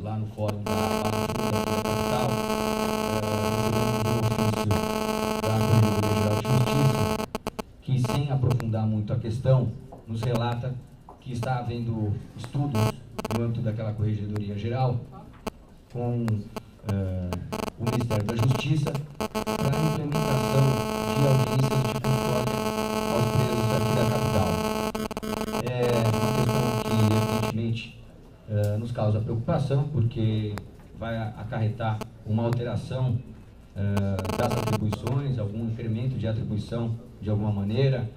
lá no fórum da capital, recebemos um ofício da Corregedoria Geral de Justiça, que, sem aprofundar muito a questão, nos relata que está havendo estudos no âmbito daquela Corregedoria Geral com o Ministério da Justiça para a implementação de audiências de custódia aos presos aqui da capital. É uma questão que, evidentemente, nos causa preocupação, porque vai acarretar uma alteração das atribuições, algum incremento de atribuição de alguma maneira,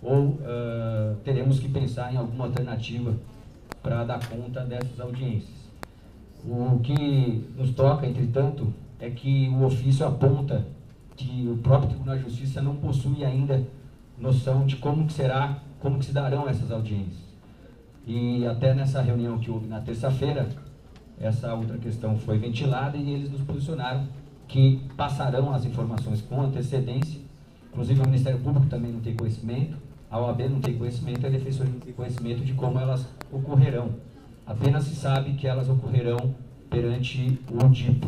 ou teremos que pensar em alguma alternativa para dar conta dessas audiências. O que nos toca, entretanto, é que o ofício aponta que o próprio Tribunal de Justiça não possui ainda noção de como que se darão essas audiências. E até nessa reunião que houve na terça-feira, essa outra questão foi ventilada e eles nos posicionaram que passarão as informações com antecedência. Inclusive o Ministério Público também não tem conhecimento, a OAB não tem conhecimento, a Defensoria não tem conhecimento de como elas ocorrerão. Apenas se sabe que elas ocorrerão perante o DIPO.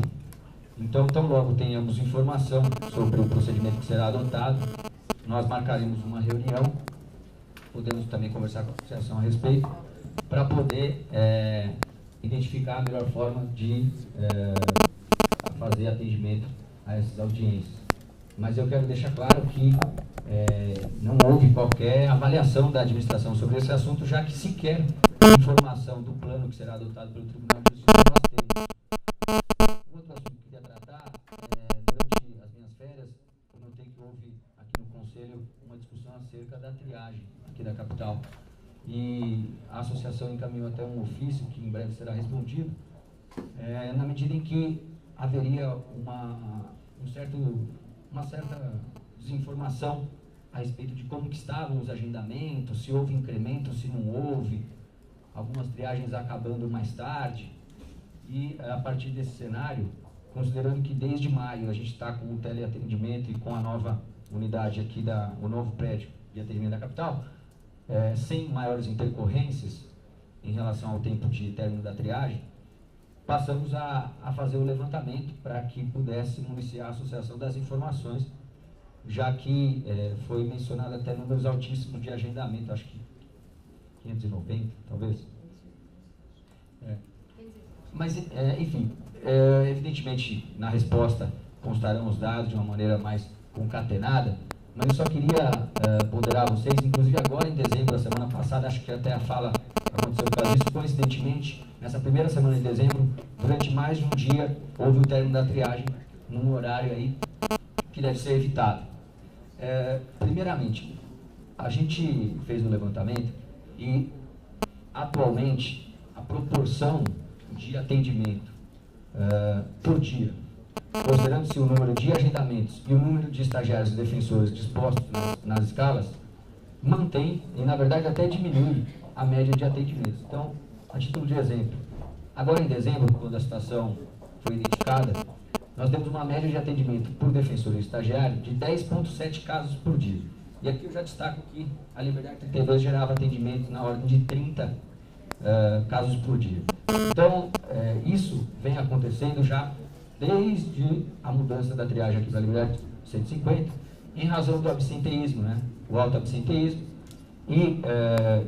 Então, tão logo tenhamos informação sobre o procedimento que será adotado, nós marcaremos uma reunião, podemos também conversar com a associação a respeito, para poder identificar a melhor forma de fazer atendimento a essas audiências. Mas eu quero deixar claro que não houve qualquer avaliação da administração sobre esse assunto, já que sequer informação do plano que será adotado pelo Tribunal de Justiça nós temos. Outro assunto que eu queria tratar, durante as minhas férias, eu notei que houve aqui no Conselho uma discussão acerca da triagem aqui da capital. E a associação encaminhou até um ofício, que em breve será respondido, na medida em que haveria uma certa desinformação a respeito de como que estavam os agendamentos, se houve incremento, se não houve, algumas triagens acabando mais tarde. E a partir desse cenário, considerando que desde maio a gente está com o teleatendimento e com a nova unidade aqui, o novo prédio de atendimento da capital, sem maiores intercorrências em relação ao tempo de término da triagem, passamos a fazer o levantamento para que pudesse municiar a associação das informações, já que foi mencionado até números altíssimos de agendamento, acho que 590, talvez. Mas, enfim, evidentemente, na resposta constarão os dados de uma maneira mais concatenada, mas eu só queria ponderar vocês, inclusive agora em dezembro, a semana passada, acho que até a fala aconteceu por causa disso, coincidentemente, nessa primeira semana de dezembro, durante mais de um dia, houve o término da triagem, num horário aí que deve ser evitado. Primeiramente, a gente fez um levantamento e, atualmente, a proporção de atendimento por dia, considerando-se o número de agendamentos e o número de estagiários e defensores dispostos nas escalas, mantém e, na verdade, até diminui a média de atendimentos. Então, a título de exemplo, agora em dezembro, quando a situação foi identificada, nós temos uma média de atendimento por defensor e estagiário de 10,7 casos por dia. E aqui eu já destaco que a Liberdade 32 gerava atendimento na ordem de 30 casos por dia. Então, isso vem acontecendo já desde a mudança da triagem aqui para a Liberdade 150, em razão do absenteísmo, né? O alto absenteísmo, e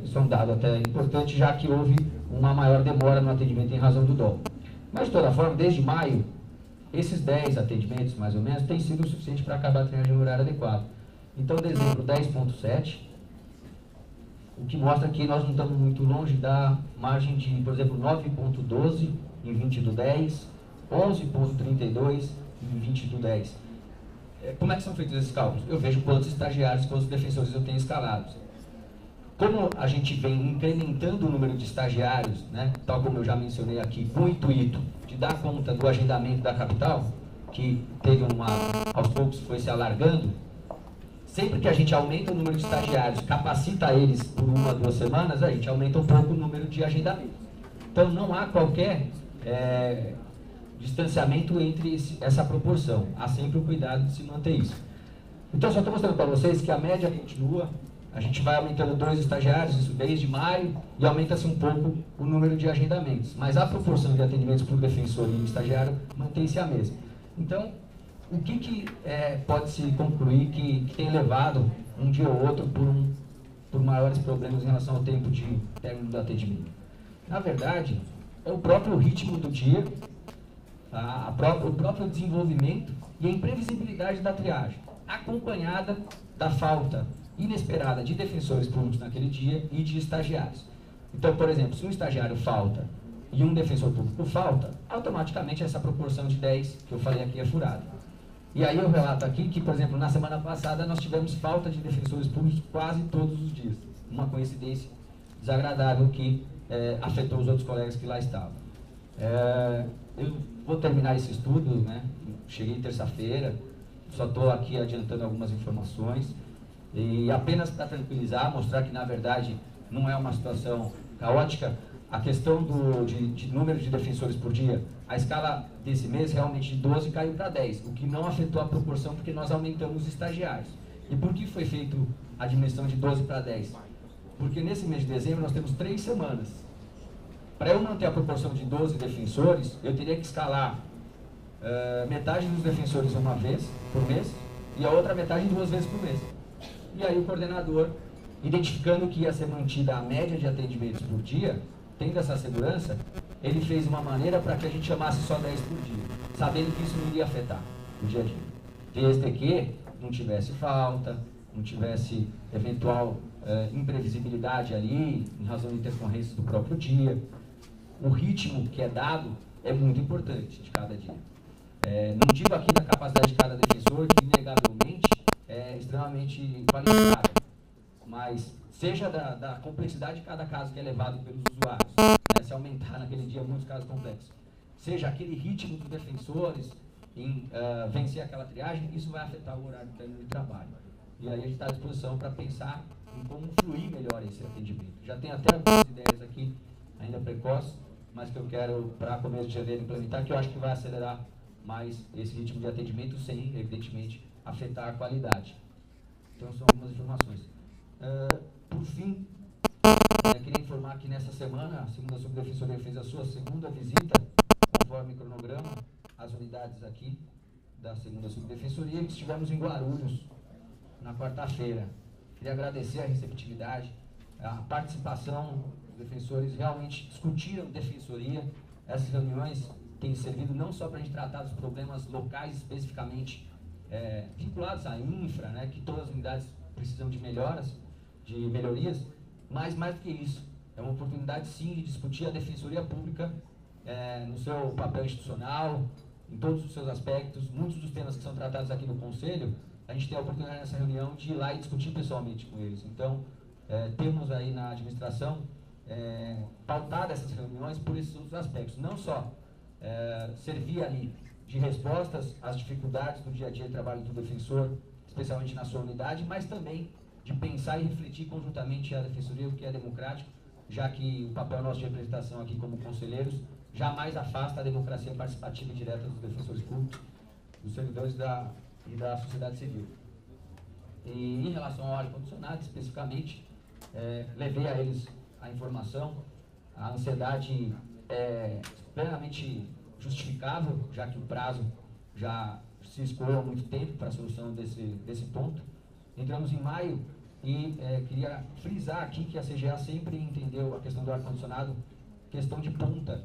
isso é um dado até importante, já que houve uma maior demora no atendimento em razão do dolo. Mas, de toda forma, desde maio, esses 10 atendimentos, mais ou menos, têm sido o suficiente para acabar a triagem no horário adequado. Então, dezembro, 10,7, o que mostra que nós não estamos muito longe da margem de, por exemplo, 9,12 em 20/10, 11,32 em 20/10. Como é que são feitos esses cálculos? Eu vejo quantos estagiários, quantos defensores eu tenho escalados. Como a gente vem incrementando o número de estagiários, né, tal como eu já mencionei aqui, com o intuito de dar conta do agendamento da capital, que teve aos poucos foi se alargando, sempre que a gente aumenta o número de estagiários, capacita eles por 1 a 2 semanas, a gente aumenta um pouco o número de agendamentos. Então não há qualquer distanciamento entre essa proporção, há sempre o cuidado de se manter isso. Então só estou mostrando para vocês que a média continua a gente vai aumentando 2 estagiários, isso desde maio, e aumenta-se um pouco o número de agendamentos. Mas a proporção de atendimentos por defensor e estagiário mantém-se a mesma. Então, o que pode-se concluir que tem levado um dia ou outro por maiores problemas em relação ao tempo de término do atendimento? Na verdade, é o próprio ritmo do dia, o próprio desenvolvimento e a imprevisibilidade da triagem, acompanhada da falta inesperada de defensores públicos naquele dia e de estagiários. Então, por exemplo, se um estagiário falta e um defensor público falta, automaticamente essa proporção de 10 que eu falei aqui é furada. E aí eu relato aqui que, por exemplo, na semana passada nós tivemos falta de defensores públicos quase todos os dias. Uma coincidência desagradável que afetou os outros colegas que lá estavam. Eu vou terminar esse estudo, né? Cheguei terça-feira, só estou aqui adiantando algumas informações. E apenas para tranquilizar, mostrar que na verdade não é uma situação caótica, a questão de número de defensores por dia, a escala desse mês realmente de 12 caiu para 10, o que não afetou a proporção porque nós aumentamos os estagiários. E por que foi feito a diminuição de 12 para 10? Porque nesse mês de dezembro nós temos 3 semanas. Para eu manter a proporção de 12 defensores, eu teria que escalar metade dos defensores uma vez por mês e a outra metade 2 vezes por mês. E aí o coordenador, identificando que ia ser mantida a média de atendimentos por dia, tendo essa segurança, ele fez uma maneira para que a gente chamasse só 10 por dia, sabendo que isso não iria afetar o dia a dia. Desde que não tivesse falta, não tivesse eventual imprevisibilidade ali, em razão de intercorrências do próprio dia. O ritmo que é dado é muito importante de cada dia. Não digo aqui da capacidade de cada defensor, que inegavelmente é extremamente qualificada, mas seja da complexidade de cada caso que é levado pelos usuários, né, se aumentar naquele dia muitos casos complexos, seja aquele ritmo dos defensores em vencer aquela triagem, isso vai afetar o horário de término de trabalho. E aí a gente está à disposição para pensar em como fluir melhor esse atendimento. Já tem até algumas ideias aqui, ainda precoces, mas que eu quero, para começo de janeiro, implementar, que eu acho que vai acelerar mais esse ritmo de atendimento sem, evidentemente, afetar a qualidade. Então, são algumas informações. Por fim, queria informar que nessa semana a segunda subdefensoria fez a sua segunda visita, conforme cronograma, às unidades aqui da segunda subdefensoria, que estivemos em Guarulhos na quarta-feira. Queria agradecer a receptividade, a participação. Os defensores realmente discutiram defensoria. Essas reuniões têm servido não só para a gente tratar dos problemas locais especificamente vinculados à infra, né, que todas as unidades precisam de melhorias, mas mais do que isso, é uma oportunidade sim de discutir a defensoria pública no seu papel institucional, em todos os seus aspectos. Muitos dos temas que são tratados aqui no Conselho, a gente tem a oportunidade nessa reunião de ir lá e discutir pessoalmente com eles. Então, temos aí na administração pautado essas reuniões por esses outros aspectos, não só servir ali de respostas às dificuldades do dia a dia de trabalho do defensor, especialmente na sua unidade, mas também de pensar e refletir conjuntamente a defensoria, o que é democrático, já que o papel nosso de representação aqui como conselheiros jamais afasta a democracia participativa e direta dos defensores públicos, dos servidores e da sociedade civil. E em relação ao ar-condicionado, especificamente, levei a eles a informação, a ansiedade é plenamente justificável, já que o prazo já se escoou há muito tempo para a solução desse ponto. Entramos em maio e queria frisar aqui que a CGA sempre entendeu a questão do ar-condicionado questão de ponta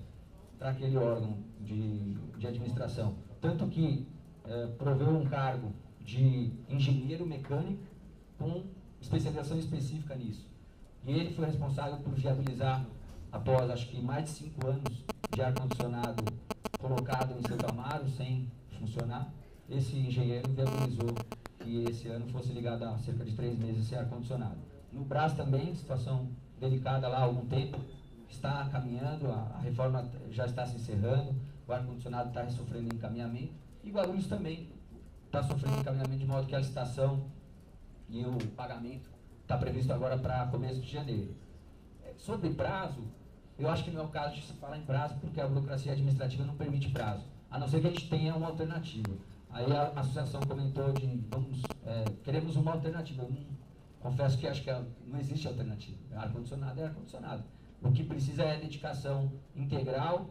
para aquele órgão de administração. Tanto que proveu um cargo de engenheiro mecânico com especialização específica nisso. E ele foi responsável por viabilizar, após acho que mais de 5 anos de ar-condicionado colocado em Santo Amaro sem funcionar, esse engenheiro viabilizou que esse ano fosse ligado há cerca de 3 meses esse ar-condicionado. No Brás também, situação delicada lá há algum tempo, está caminhando, a reforma já está se encerrando, o ar-condicionado está sofrendo encaminhamento, e Guarulhos também está sofrendo encaminhamento, de modo que a licitação e o pagamento está previsto agora para começo de janeiro. Sobre prazo, eu acho que não é o caso de se falar em prazo, porque a burocracia administrativa não permite prazo, a não ser que a gente tenha uma alternativa. Aí a associação comentou de queremos uma alternativa, confesso que acho que não existe alternativa. Ar-condicionado é ar-condicionado. O que precisa é dedicação integral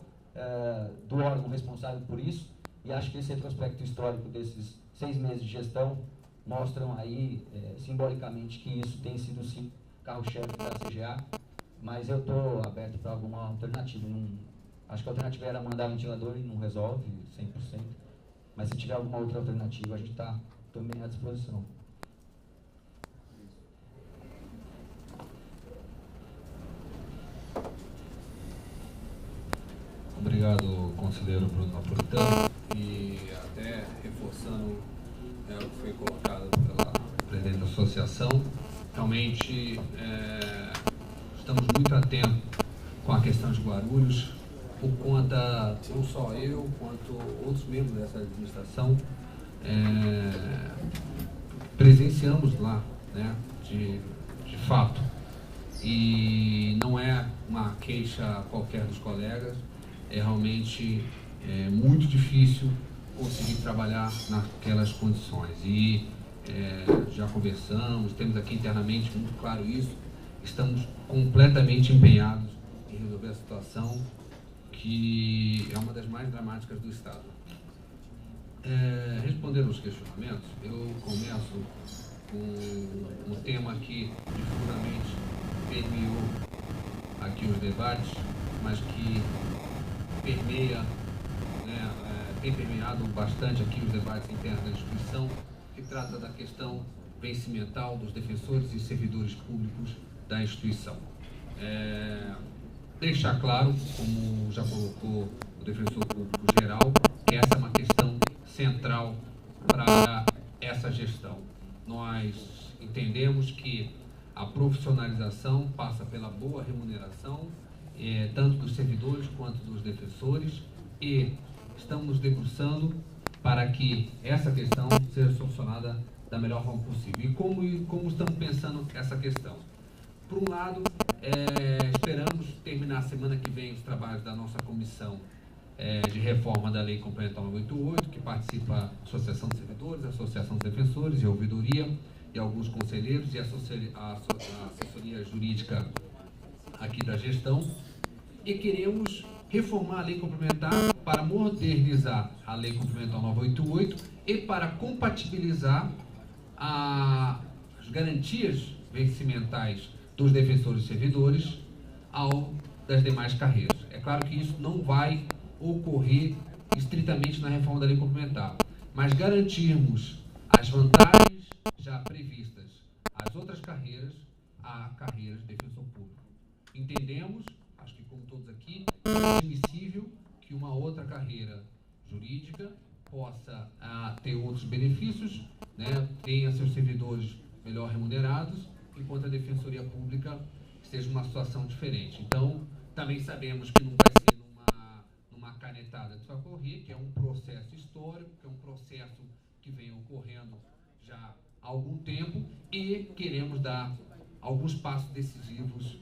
do órgão responsável por isso, e acho que esse retrospecto histórico desses 6 meses de gestão mostram aí, simbolicamente, que isso tem sido sim carro-chefe da CGA, mas eu estou aberto para alguma alternativa. Acho que a alternativa era mandar ventilador e não resolve 100%, mas se tiver alguma outra alternativa, a gente está também à disposição. Obrigado, conselheiro Bruno Napolitano, e até reforçando o que foi colocado pela presidente da associação, realmente estamos muito atentos com a questão de Guarulhos, por conta, não só eu, quanto outros membros dessa administração, presenciamos lá, né, de fato, e não é uma queixa qualquer dos colegas, é realmente muito difícil conseguir trabalhar naquelas condições. E já conversamos, temos aqui internamente muito claro isso, estamos completamente empenhados em resolver a situação, que é uma das mais dramáticas do Estado. Respondendo aos questionamentos, eu começo com um tema que difusamente permeou aqui os debates, mas que permeia, tem permeado bastante aqui os debates internos da instituição, que trata da questão vencimental dos defensores e servidores públicos da instituição. Deixar claro, como já colocou o defensor público geral, que essa é uma questão central para essa gestão. Nós entendemos que a profissionalização passa pela boa remuneração, tanto dos servidores quanto dos defensores, e estamos nos debruçando para que essa questão seja solucionada da melhor forma possível. E como estamos pensando essa questão? Por um lado, esperamos terminar a semana que vem os trabalhos da nossa comissão de reforma da Lei Complementar 988, que participa a Associação de Servidores, a Associação de Defensores e a Ouvidoria, e alguns conselheiros e a assessoria jurídica aqui da gestão, e queremos reformar a Lei Complementar para modernizar a Lei Complementar 988 e para compatibilizar as garantias vencimentais dos defensores e servidores das demais carreiras. É claro que isso não vai ocorrer estritamente na reforma da Lei Complementar, mas garantirmos as vantagens já previstas às outras carreiras, a carreiras de defensor público. Entendemos, acho que como todos aqui, é inadmissível que uma outra carreira jurídica possa ter outros benefícios, né, tenha seus servidores melhor remunerados, enquanto a Defensoria Pública esteja numa situação diferente. Então, também sabemos que não vai ser numa canetada que vai ocorrer, que é um processo histórico, que é um processo que vem ocorrendo já há algum tempo, e queremos dar alguns passos decisivos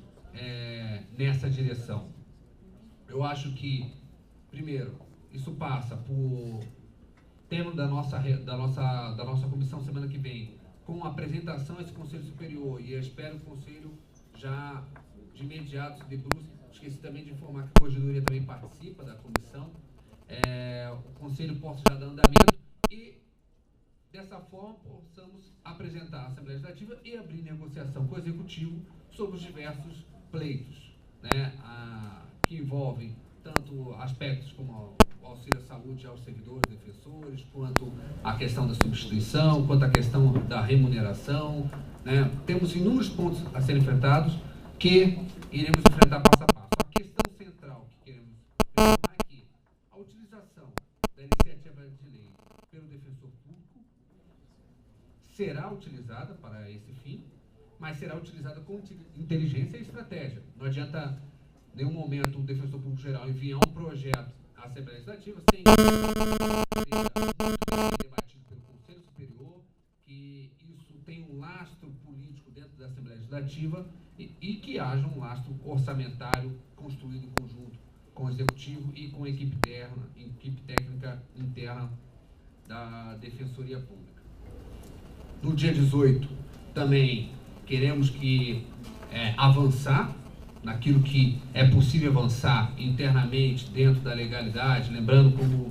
nessa direção. Eu acho que, primeiro, isso passa por termo da nossa comissão semana que vem, com a apresentação a esse Conselho Superior, e eu espero que o Conselho já de imediato se debruce. Esqueci também de informar que a Corregedoria também participa da comissão, o Conselho possa já dar andamento e, dessa forma, possamos apresentar à Assembleia Legislativa e abrir negociação com o Executivo sobre os diversos pleitos, né, que envolvem tanto aspectos como o auxílio à saúde aos servidores, defensores, quanto a questão da substituição, quanto a questão da remuneração, né? Temos inúmeros pontos a serem enfrentados que iremos enfrentar passo a passo. A questão central que queremos informar é que a utilização da iniciativa de lei pelo defensor público será utilizada para esse fim, mas será utilizada com inteligência e estratégia. Não adianta em nenhum momento o defensor público geral enviar um projeto à Assembleia Legislativa sem muito debatido pelo Conselho Superior, que isso tem um lastro político dentro da Assembleia Legislativa e que haja um lastro orçamentário construído em conjunto com o Executivo e com a equipe técnica interna da Defensoria Pública. No dia 18, também queremos avançar naquilo que é possível avançar internamente dentro da legalidade, lembrando como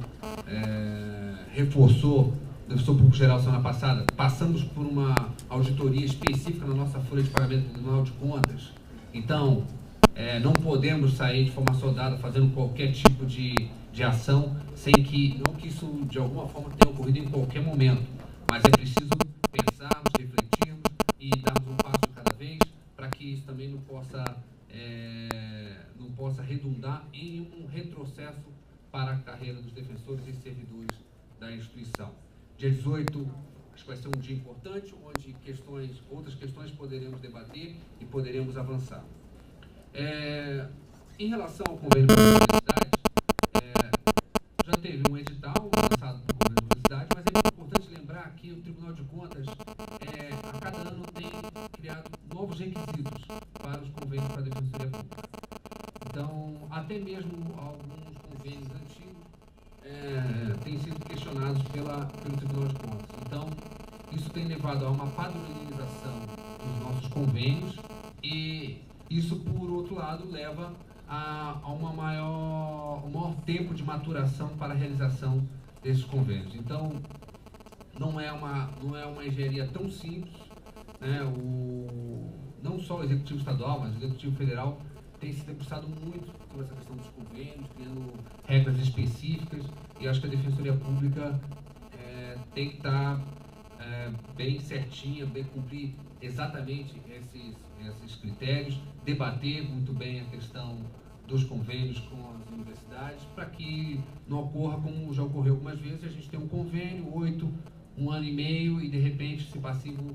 reforçou o Defensor Público Geral semana passada, passamos por uma auditoria específica na nossa folha de pagamento do Tribunal de Contas. Então, não podemos sair de forma soldada fazendo qualquer tipo de ação sem que, não que isso de alguma forma tenha ocorrido em qualquer momento, mas é preciso pensarmos, refletirmos e darmos um passo de cada vez para que isso também não possa redundar em um retrocesso para a carreira dos defensores e servidores da instituição. Dia 18, acho que vai ser um dia importante, onde outras questões poderemos debater e poderemos avançar. Em relação ao convênio de publicidade, já teve um edital lançado pelo convênio de publicidade, mas é muito importante lembrar que o Tribunal de Contas, a cada ano, tem criado novos requisitos para os convênios para a Defensoria Pública. Então, até mesmo alguns convênios antigos têm sido questionados pelo Tribunal de Contas. Então, isso tem levado a uma padronização dos nossos convênios e isso, por outro lado, leva a um maior tempo de maturação para a realização desses convênios. Então, não é uma engenharia tão simples, né? Não só o Executivo Estadual, mas o Executivo Federal tem se debruçado muito sobre essa questão dos convênios, criando regras específicas, e acho que a Defensoria Pública tem que estar bem certinha, bem cumprir exatamente esses critérios, debater muito bem a questão dos convênios com as universidades, para que não ocorra como já ocorreu algumas vezes, a gente tem um convênio, 1 ano e meio, e de repente esse passivo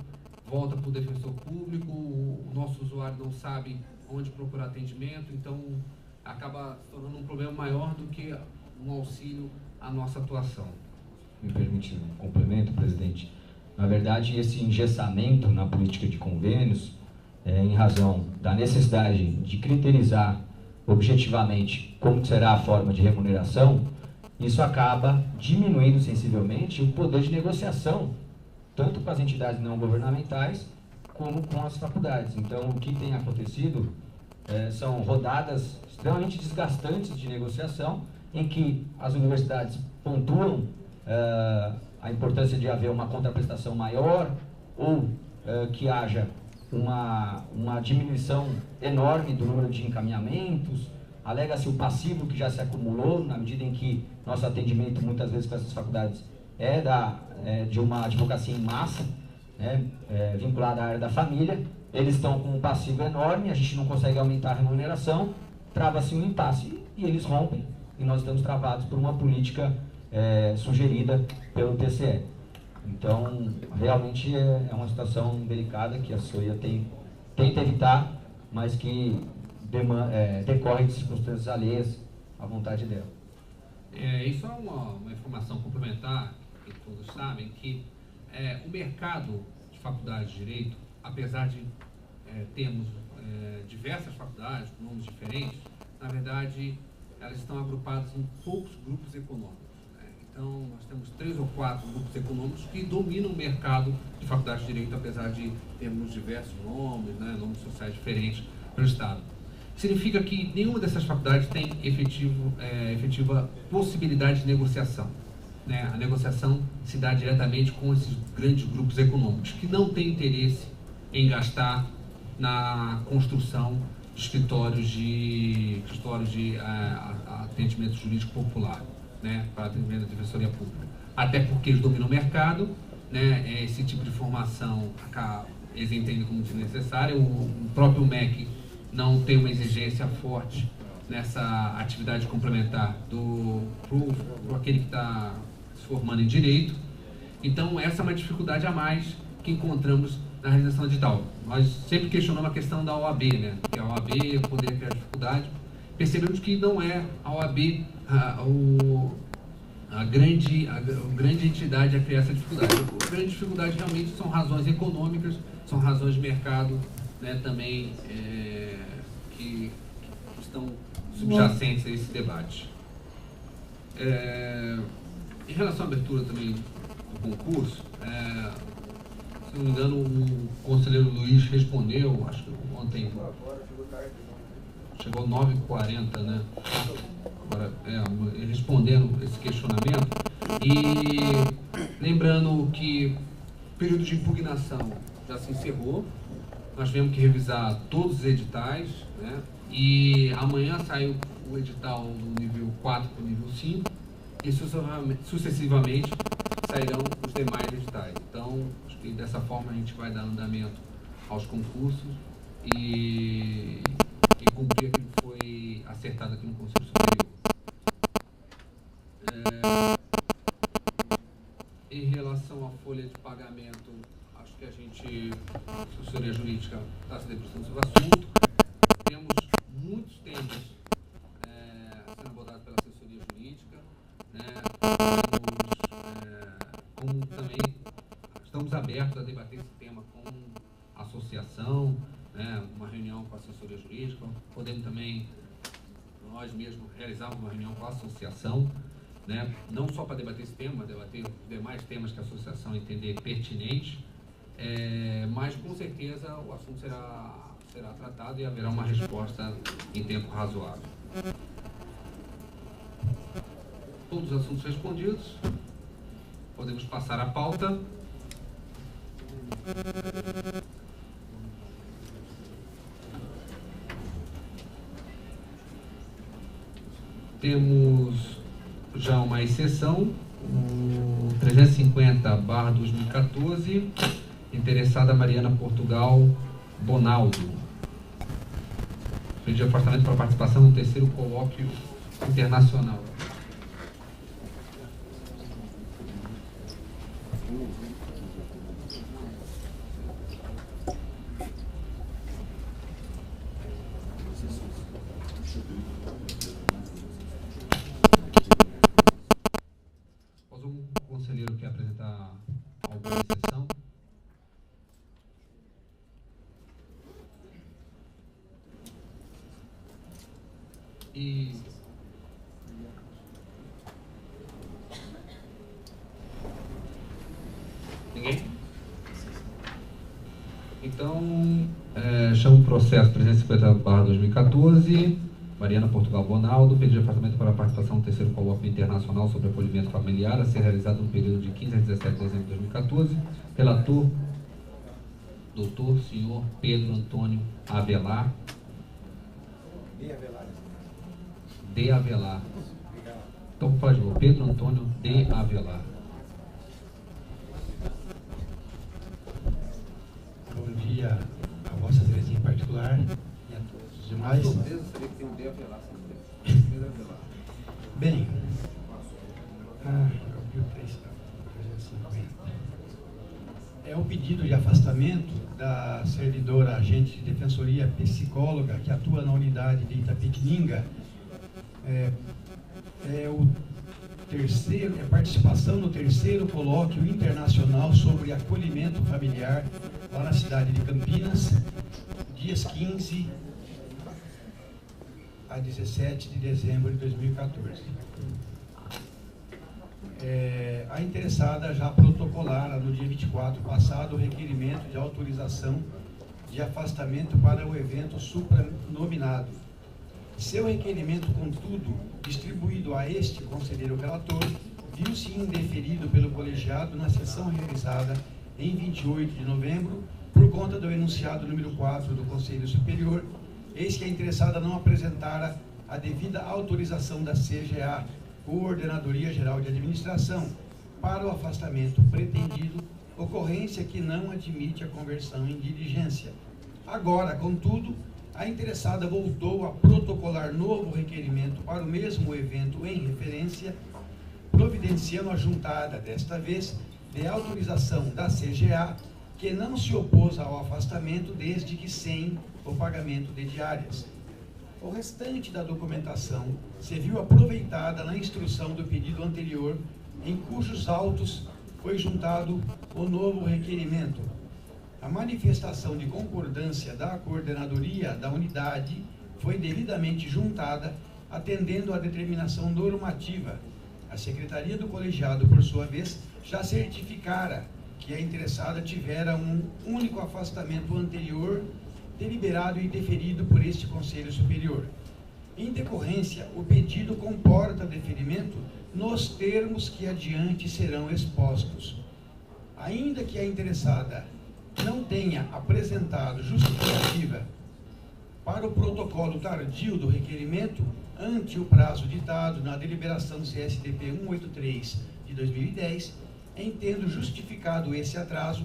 volta para o defensor público, o nosso usuário não sabe onde procurar atendimento, então acaba se tornando um problema maior do que um auxílio à nossa atuação. Me permite um complemento, presidente? Na verdade, esse engessamento na política de convênios, em razão da necessidade de criterizar objetivamente como será a forma de remuneração, isso acaba diminuindo sensivelmente o poder de negociação, tanto com as entidades não governamentais, como com as faculdades. Então, o que tem acontecido são rodadas extremamente desgastantes de negociação, em que as universidades pontuam a importância de haver uma contraprestação maior, ou que haja uma diminuição enorme do número de encaminhamentos, alega-se o passivo que já se acumulou, na medida em que nosso atendimento, muitas vezes, com essas faculdades de uma advocacia em massa, vinculada à área da família. Eles estão com um passivo enorme, a gente não consegue aumentar a remuneração, trava-se um impasse e eles rompem, e nós estamos travados por uma política sugerida pelo TCE. Então, realmente é uma situação delicada que a assessoria tenta evitar, mas que decorre de circunstâncias alheias à vontade dela. Isso é uma informação complementar, que todos sabem, que o mercado de faculdades de Direito, apesar de termos diversas faculdades com nomes diferentes, na verdade, elas estão agrupadas em poucos grupos econômicos. Então, nós temos 3 ou 4 grupos econômicos que dominam o mercado de faculdades de Direito, apesar de termos diversos nomes, nomes sociais diferentes pelo Estado. Significa que nenhuma dessas faculdades tem efetiva possibilidade de negociação. A negociação se dá diretamente com esses grandes grupos econômicos, que não têm interesse em gastar na construção de escritórios de atendimento jurídico popular, para atendimento da Defensoria Pública. Até porque eles dominam o mercado, esse tipo de formação eles entendem como desnecessária. O próprio MEC não tem uma exigência forte nessa atividade complementar para aquele que está se formando em Direito. Então, essa é uma dificuldade a mais que encontramos na realização digital. Nós sempre questionamos a questão da OAB, que a OAB poderia criar dificuldade. Percebemos que não é a OAB a grande entidade a criar essa dificuldade. A grande dificuldade realmente são razões econômicas, são razões de mercado, também que estão subjacentes a esse debate. Em relação à abertura também do concurso, se não me engano, o conselheiro Luiz respondeu, acho que ontem, chegou 9h40, né? Agora, respondendo esse questionamento. E lembrando que o período de impugnação já se encerrou, nós tivemos que revisar todos os editais, né? E amanhã saiu o edital do nível 4 para o nível 5 e sucessivamente sairão os demais editais. Então, acho que dessa forma a gente vai dar andamento aos concursos e cumprir aquilo que foi acertado aqui no Conselho Superior. Em relação à folha de pagamento, acho que a assessoria jurídica está se debruçando sobre o assunto. Temos muitos temas sendo abordados pela assessoria jurídica, né? Como também estamos abertos a debater esse tema com a associação, né? Uma reunião com a assessoria jurídica, podemos também nós mesmos realizarmos uma reunião com a associação, né? Não só para debater esse tema, mas debater os demais temas que a associação entender pertinentes, mas com certeza o assunto será tratado e haverá uma resposta em tempo razoável. Todos os assuntos respondidos, podemos passar à pauta. Temos já uma exceção, o 350/2014, interessada Mariana Portugal Bonaldo. Pedido de afastamento para participação no 3º colóquio internacional. Algum conselheiro quer apresentar alguma exceção? E ninguém? Então, chamo o processo 350/2014, Mariana Portugal Bonaldo, pedido de afastamento para a participação no 3º colóquio internacional sobre acolhimento familiar, a ser realizado no período de 15 a 17 de dezembro de 2014. Relator, doutor, senhor Pedro Antônio Avelar. De Avelar. Então, por favor, Pedro Antônio de Avelar. Bom dia a Vossa Excelência em particular e a todos os demais. Bem, é o pedido de afastamento da servidora agente de defensoria psicóloga que atua na unidade de Itapetininga. Participação no 3º colóquio internacional sobre acolhimento familiar lá na cidade de Campinas, dias 15 a 17 de dezembro de 2014. A interessada já protocolara no dia 24 passado o requerimento de autorização de afastamento para o evento supranominado. Seu requerimento, contudo, distribuído a este conselheiro relator, viu-se indeferido pelo colegiado na sessão realizada em 28 de novembro, por conta do enunciado número 4 do Conselho Superior, eis que a interessada não apresentara a devida autorização da CGA, Coordenadoria Geral de Administração, para o afastamento pretendido, ocorrência que não admite a conversão em diligência. Agora, contudo, a interessada voltou a protocolar novo requerimento para o mesmo evento em referência, providenciando a juntada, desta vez, de autorização da CGA, que não se opôs ao afastamento desde que sem o pagamento de diárias. O restante da documentação se viu aproveitada na instrução do pedido anterior, em cujos autos foi juntado o novo requerimento. A manifestação de concordância da coordenadoria da unidade foi devidamente juntada, atendendo à determinação normativa. A Secretaria do Colegiado, por sua vez, já certificara que a interessada tivera um único afastamento anterior, deliberado e deferido por este Conselho Superior. Em decorrência, o pedido comporta deferimento nos termos que adiante serão expostos. Ainda que a interessada não tenha apresentado justificativa para o protocolo tardio do requerimento ante o prazo ditado na deliberação CSDP 183 de 2010, entendo justificado esse atraso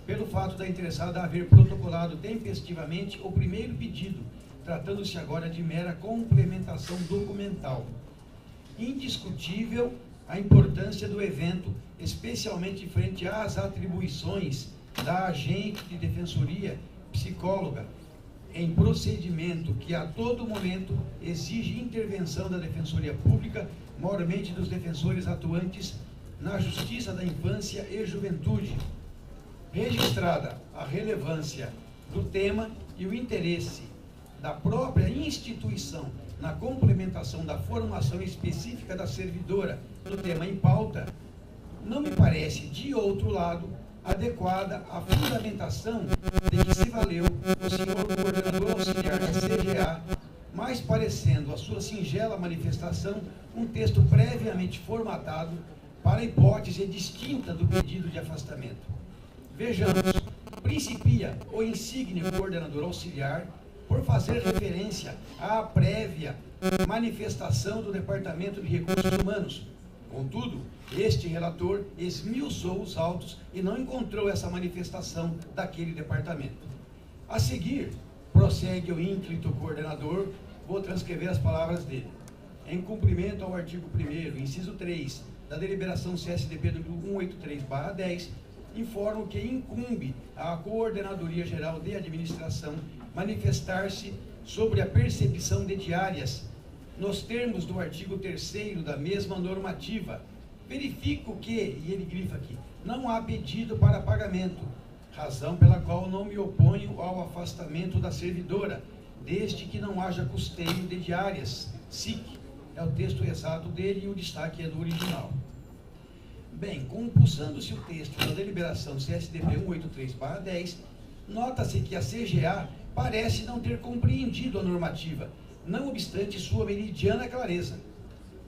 pelo fato da interessada haver protocolado tempestivamente o primeiro pedido, tratando-se agora de mera complementação documental. Indiscutível a importância do evento, especialmente frente às atribuições da agente de defensoria psicóloga em procedimento que a todo momento exige intervenção da Defensoria Pública, maiormente dos defensores atuantes na Justiça da Infância e Juventude. Registrada a relevância do tema e o interesse da própria instituição na complementação da formação específica da servidora do tema em pauta, não me parece, de outro lado, adequada a fundamentação de que se valeu o senhor coordenador auxiliar da CGA, mais parecendo a sua singela manifestação um texto previamente formatado para a hipótese distinta do pedido de afastamento. Vejamos, principia o insígne coordenador auxiliar por fazer referência à prévia manifestação do Departamento de Recursos Humanos. Contudo, este relator esmiuçou os autos e não encontrou essa manifestação daquele departamento. A seguir, prossegue o ínclito coordenador, vou transcrever as palavras dele. Em cumprimento ao artigo 1º, inciso 3, da deliberação CSDP número 183/10, informo que incumbe à Coordenadoria Geral de Administração manifestar-se sobre a percepção de diárias, nos termos do artigo 3º da mesma normativa. Verifico que, e ele grifa aqui, não há pedido para pagamento, razão pela qual não me oponho ao afastamento da servidora, desde que não haja custeio de diárias. SIC, é o texto exato dele e o destaque é do original. Bem, compulsando-se o texto da deliberação CSDP 183/10, nota-se que a CGA parece não ter compreendido a normativa, não obstante sua meridiana clareza.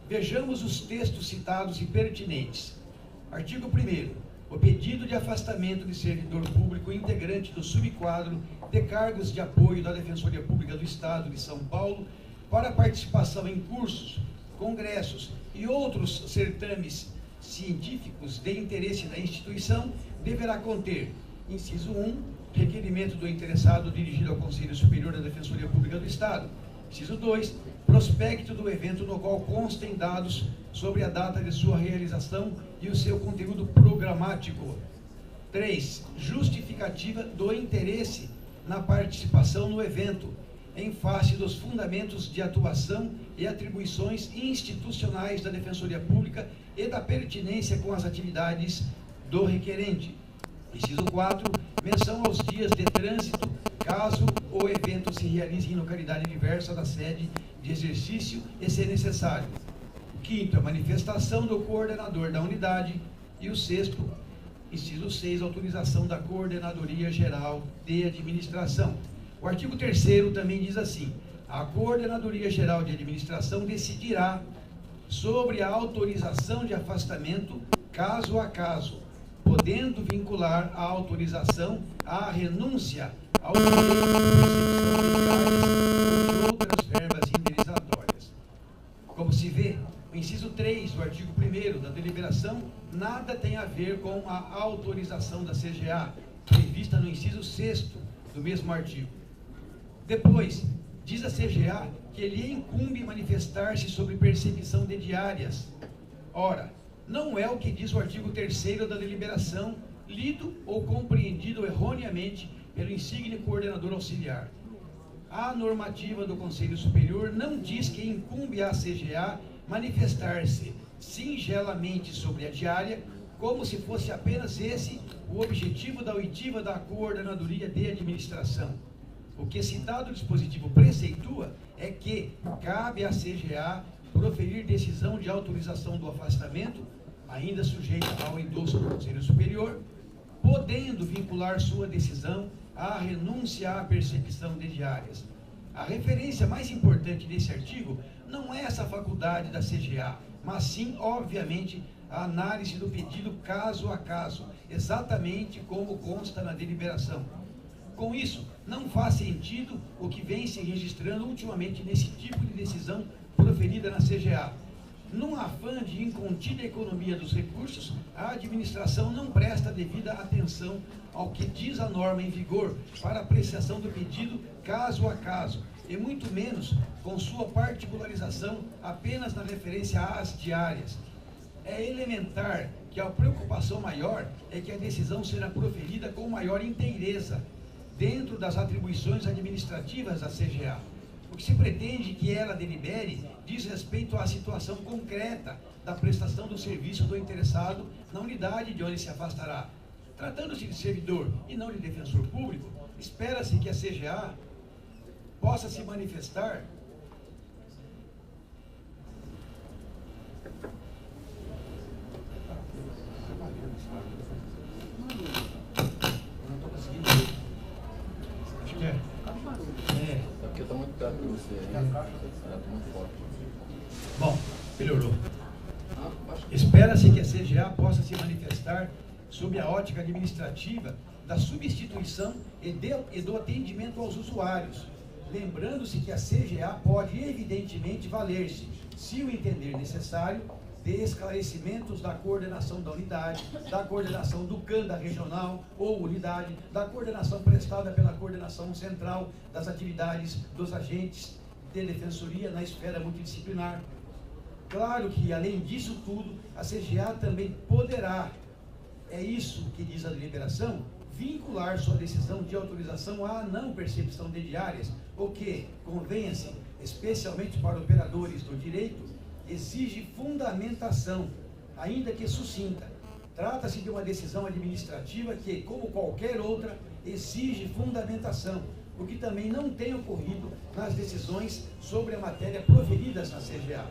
Vejamos os textos citados e pertinentes. Artigo 1º. O pedido de afastamento de servidor público integrante do subquadro de cargos de apoio da Defensoria Pública do Estado de São Paulo para participação em cursos, congressos e outros certames científicos de interesse da instituição deverá conter, inciso 1, requerimento do interessado dirigido ao Conselho Superior da Defensoria Pública do Estado. Inciso 2, prospecto do evento no qual constem dados sobre a data de sua realização e o seu conteúdo programático. 3, justificativa do interesse na participação no evento, em face dos fundamentos de atuação e atribuições institucionais da Defensoria Pública e da pertinência com as atividades do requerente. Inciso 4, menção aos dias de trânsito, caso o evento se realize em localidade diversa da sede de exercício e ser necessário. 5º, a manifestação do coordenador da unidade. E o 6º, inciso 6, autorização da Coordenadoria Geral de Administração. O artigo 3º também diz assim: a Coordenadoria Geral de Administração decidirá sobre a autorização de afastamento caso a caso, podendo vincular a autorização à renúncia ao direito de percepção de diárias ou de outras verbas indenizatórias. Como se vê, o inciso 3 do artigo 1º da deliberação nada tem a ver com a autorização da CGA, prevista no inciso 6º do mesmo artigo. Depois, diz a CGA que lhe incumbe manifestar-se sobre percepção de diárias. Ora, não é o que diz o artigo 3º da deliberação, lido ou compreendido erroneamente pelo insigne coordenador auxiliar. A normativa do Conselho Superior não diz que incumbe à CGA manifestar-se singelamente sobre a diária, como se fosse apenas esse o objetivo da oitiva da Coordenadoria de Administração. O que citado dispositivo preceitua é que cabe à CGA proferir decisão de autorização do afastamento, ainda sujeita ao endosso do Conselho Superior, podendo vincular sua decisão à renúncia à percepção de diárias. A referência mais importante desse artigo não é essa faculdade da CGA, mas sim, obviamente, a análise do pedido caso a caso, exatamente como consta na deliberação. Com isso, não faz sentido o que vem se registrando ultimamente nesse tipo de decisão proferida na CGA. Num afã de incontida economia dos recursos, a administração não presta devida atenção ao que diz a norma em vigor para apreciação do pedido caso a caso, e muito menos com sua particularização apenas na referência às diárias. É elementar que a preocupação maior é que a decisão será proferida com maior inteireza, dentro das atribuições administrativas da CGA. O que se pretende que ela delibere diz respeito à situação concreta da prestação do serviço do interessado na unidade de onde se afastará. Tratando-se de servidor e não de defensor público, espera-se que a CGA possa se manifestar Porque eu tô muito perto de você. Tô muito forte. Bom, melhorou. Espera-se que a CGA possa se manifestar sob a ótica administrativa da substituição e do atendimento aos usuários, lembrando-se que a CGA pode evidentemente valer-se, se o entender necessário, de esclarecimentos da coordenação da unidade, da coordenação do CAN da regional ou unidade, da coordenação prestada pela coordenação central das atividades dos agentes de defensoria na esfera multidisciplinar. Claro que, além disso tudo, a CGA também poderá, é isso que diz a deliberação, vincular sua decisão de autorização à não percepção de diárias, o que, convenha-se, especialmente para operadores do direito, exige fundamentação, ainda que sucinta. Trata-se de uma decisão administrativa que, como qualquer outra, exige fundamentação, o que também não tem ocorrido nas decisões sobre a matéria proferidas na CGA.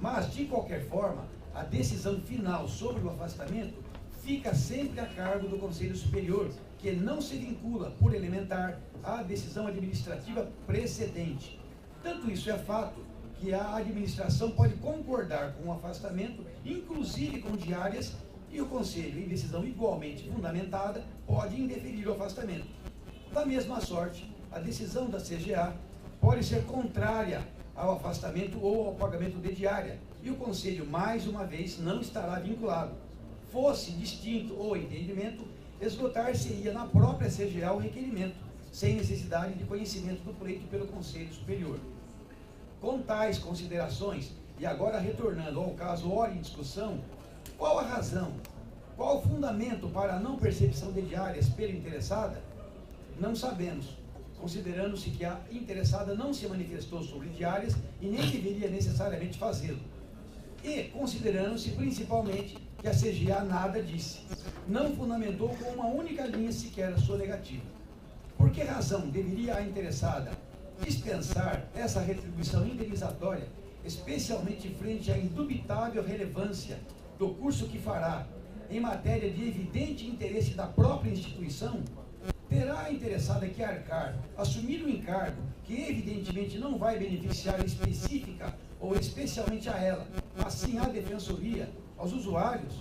Mas, de qualquer forma, a decisão final sobre o afastamento fica sempre a cargo do Conselho Superior, que não se vincula, por elementar, à decisão administrativa precedente. Tanto isso é fato que a administração pode concordar com o afastamento, inclusive com diárias, e o Conselho, em decisão igualmente fundamentada, pode indeferir o afastamento. Da mesma sorte, a decisão da CGA pode ser contrária ao afastamento ou ao pagamento de diária, e o Conselho, mais uma vez, não estará vinculado. Fosse distinto o entendimento, esgotar-se-ia na própria CGA o requerimento, sem necessidade de conhecimento do pleito pelo Conselho Superior. Com tais considerações, e agora retornando ao caso ora em discussão, qual a razão, qual o fundamento para a não percepção de diárias pela interessada? Não sabemos, considerando-se que a interessada não se manifestou sobre diárias e nem deveria necessariamente fazê-lo. E considerando-se principalmente que a CGA nada disse, não fundamentou com uma única linha sequer a sua negativa. Por que razão deveria a interessada dispensar essa retribuição indenizatória, especialmente frente à indubitável relevância do curso que fará em matéria de evidente interesse da própria instituição? Terá a interessada que arcar, assumir um encargo que evidentemente não vai beneficiar específica ou especialmente a ela, mas sim à defensoria, aos usuários?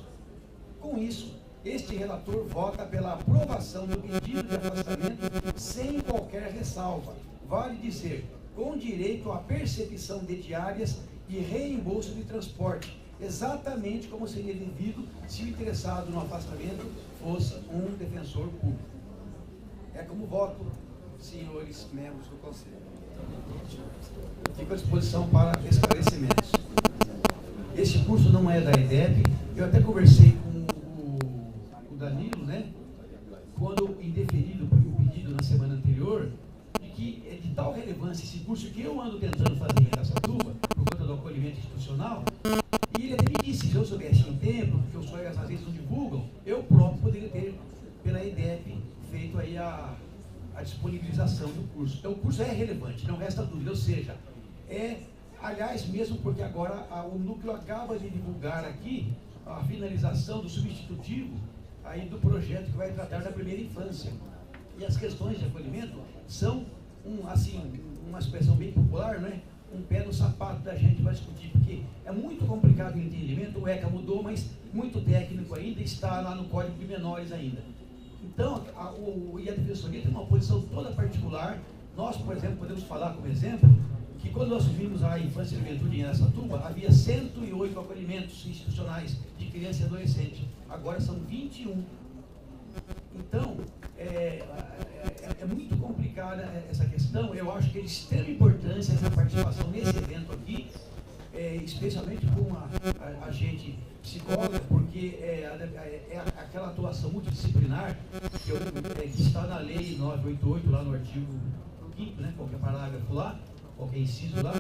Com isso, este relator vota pela aprovação do pedido de afastamento sem qualquer ressalva, vale dizer, com direito à percepção de diárias e reembolso de transporte, exatamente como seria devido se o interessado no afastamento fosse um defensor público. É como voto, senhores membros do Conselho. Fico à disposição para esclarecimentos. Este curso não é da EDEP, eu até conversei com o Danilo, né? Quando indeferido o pedido na semana anterior, de que é de tal relevância esse curso que eu ando tentando fazer em Araçatuba, por conta do acolhimento institucional, e ele até me disse, se eu soubesse em tempo, porque os colegas às vezes não divulgam, eu próprio poderia ter, pela EDEP, feito aí a disponibilização do curso. Então o curso é relevante, não resta dúvida, ou seja, aliás, mesmo porque agora o núcleo acaba de divulgar aqui a finalização do substitutivo, aí do projeto que vai tratar da primeira infância. E as questões de acolhimento são, uma expressão bem popular, né? Um pé no sapato da gente vai discutir, porque é muito complicado o entendimento, o ECA mudou, mas muito técnico ainda, está lá no Código de Menores ainda. Então, a Defensoria tem uma posição toda particular. Nós, por exemplo, podemos falar como exemplo, que quando nós vimos a infância e juventude em Araçatuba, havia 108 acolhimentos institucionais de criança e adolescente. Agora são 21. Então, é muito complicada essa questão. Eu acho que é de extrema importância essa participação nesse evento aqui, especialmente com a gente psicóloga, porque é aquela atuação multidisciplinar que está na Lei 988, lá no artigo 5º, né, qualquer parágrafo lá, qualquer inciso lá,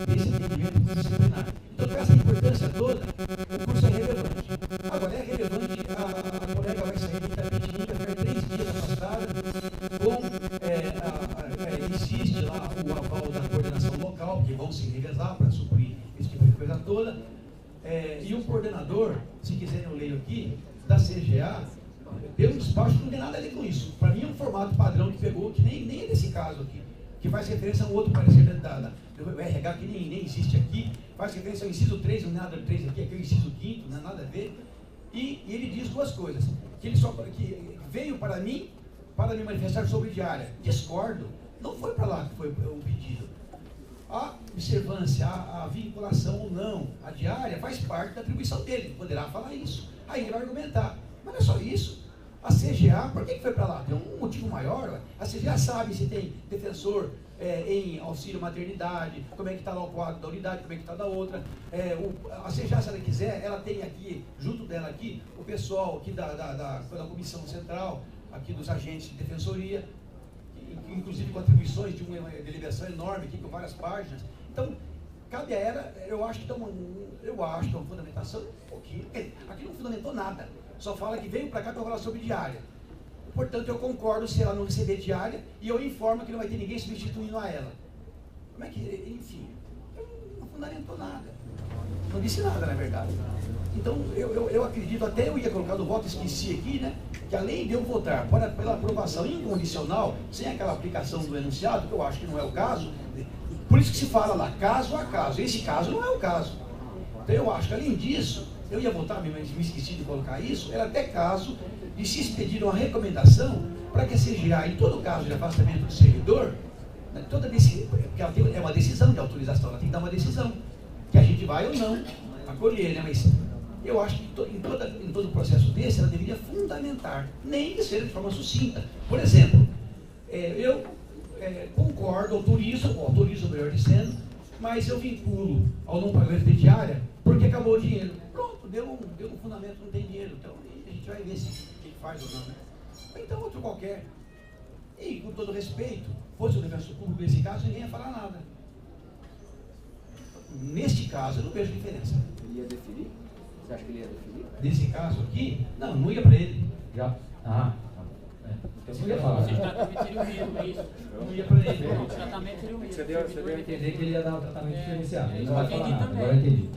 desse atendimento multidisciplinar. Então, com essa importância toda, o curso é relevante. Agora, é relevante, a colega vai sair de Itapetininga, ficar 3 dias afastada, existe lá o aval da coordenação local, que vão se revezar para suprir esse tipo de coisa toda, e o coordenador, se quiserem eu leio aqui, da CGA, deu um despacho que não tem nada a ver com isso. Para mim é um formato padrão que pegou, que nem é desse caso aqui, que faz referência a um outro parecer do RH que nem existe aqui, faz referência ao inciso 3, não tem nada de 3 aqui é o inciso 5º, não tem nada a ver, e ele diz duas coisas, que que veio para mim, para me manifestar sobre diária. Discordo, não foi para lá que foi o pedido. A observância, a vinculação ou não, a diária faz parte da atribuição dele, poderá falar isso, aí ele vai argumentar, mas não é só isso. A CGA, por que foi para lá? Tem um motivo maior. A CGA sabe se tem defensor em auxílio maternidade, como é que está lá o quadro da unidade, como é que está da outra. A CGA, se ela quiser, ela tem aqui, junto dela aqui, o pessoal aqui da Comissão Central, aqui dos agentes de defensoria, inclusive com atribuições de uma deliberação enorme aqui, com várias páginas. Então, cabe a ela, eu acho que é uma fundamentação um pouquinho, aqui não fundamentou nada. Só fala que veio para cá para falar sobre diária. Portanto, eu concordo se ela não receber diária e eu informo que não vai ter ninguém substituindo a ela. Como é que, enfim, não fundamentou nada. Não disse nada, na verdade. Então, eu acredito, até eu ia colocar no voto, esqueci aqui, né? Que além de eu votar pela aprovação incondicional, sem aquela aplicação do enunciado, que eu acho que não é o caso, por isso que se fala lá, caso a caso. Esse caso não é o caso. Então, eu acho que além disso, eu ia votar, mas me esqueci de colocar isso, era até caso de se expedir uma recomendação para que a CGA, em todo caso de afastamento do servidor, né, porque ela é uma decisão de autorização, ela tem que dar uma decisão, que a gente vai ou não acolher, né? Mas eu acho que em todo processo desse, ela deveria fundamentar, nem que seja de forma sucinta. Por exemplo, eu concordo, autorizo melhor dizendo, mas eu vinculo ao não pagamento de diária porque acabou o dinheiro. Pronto, deu um fundamento, não tem dinheiro, então a gente vai ver se o que faz ou não, né? Ou então outro qualquer. E com todo respeito, fosse o defensor público nesse caso, ninguém ia falar nada. Neste caso, eu não vejo diferença. Ele ia deferir? Você acha que ele ia deferir? Nesse caso aqui, não ia para ele. Já. Eu não ia falar. O tratamento seria o mesmo, é isso? Não ia para ele. O tratamento seria o mesmo. Você deu a Entender que ele ia dar um tratamento diferenciado. Ele não eu vai falar entendi nada. também. Agora eu entendi.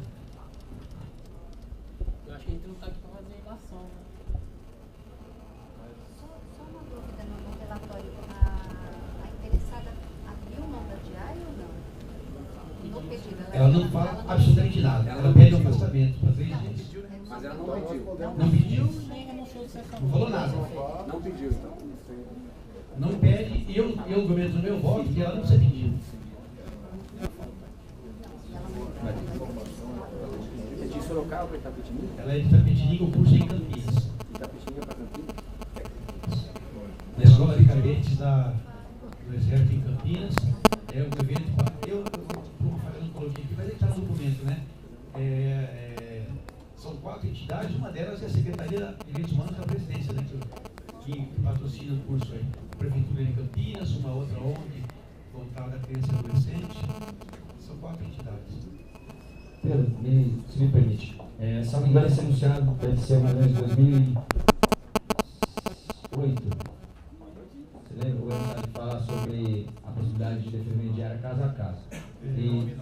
Eu acho que a gente não está aqui para fazer relação, né? Só uma dúvida no relatório. A interessada abriu mão da diária ou não? No pedido. Ela não fala absolutamente nada. Ela pede um afastamento para 3 dias. Mas ela não pediu. Não pediu. Nem renunciou de sessão. Não falou nada. Não pediu, então. Não pede, e eu argumento no meu voto que ela não precisa pedir. É de Sorocaba para Itapetininga? Ela é de Itapetininga, o curso é em Campinas. Itapetininga para Campinas? Na escola de cadetes do Exército em Campinas, é um evento. Eu não coloquei aqui, mas ele está no documento, né? São 4 entidades, uma delas é a Secretaria de Direitos Humanos da Presidência, né, que patrocina o curso aí. Prefeitura de Campinas, uma outra ONG voltada à criança e adolescente. São 4 entidades. Pedro, se me permite. Se não me engano, esse anunciado deve ser mais ou menos 2008. Você lembra? O anunciado fala sobre a possibilidade de defesa diária caso a caso. E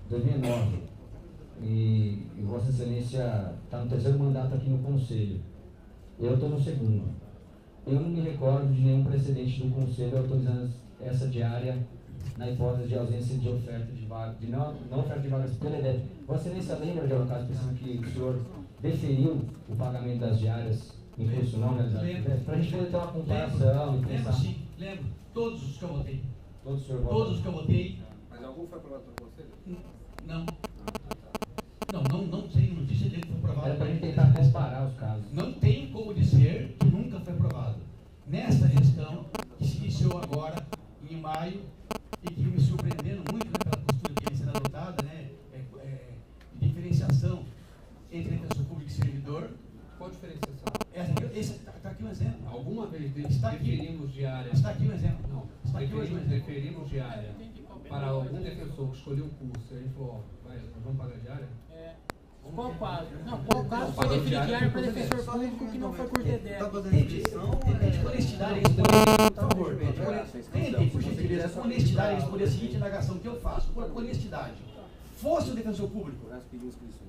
2009. E Vossa Excelência está no 3º mandato aqui no Conselho. Eu estou no segundo. Eu não me recordo de nenhum precedente do Conselho autorizando essa diária na hipótese de ausência de oferta de vagas, de não oferta de vagas pela EDEP. Vossa Excelência lembra de algum caso específico que o senhor deferiu o pagamento das diárias em curso não realizado? Para a gente poder ter uma comparação e pensar. Lembro sim, lembro. Todos os que eu votei. Todos os senhor vota? Todos os que eu votei. Mas algum foi aprovado pelo Conselho? Não. Não tem notícia dele que foi aprovado. Era para a gente tentar comparar os casos. Não tem como dizer que nunca foi aprovado. Nesta gestão, que se iniciou agora, em maio, e que me surpreendendo muito pela postura que vem sendo adotada, né, de diferenciação entre defensor público e servidor. Qual a diferenciação? Está aqui um exemplo. Alguma vez Está aqui. deferimos diária? Está aqui um exemplo. Não, Está aqui hoje um exemplo. deferimos diária para algum defensor que escolheu o curso. A gente falou, ó, vai, nós vamos pagar diária? Qual caso? Não, qual caso foi definir diário para defensor público que não foi por DDE? Tente honestidade responder, por favor. Tente, por gentileza, com honestidade responder a seguinte indagação que eu faço. Por honestidade. Fosse o defensor público,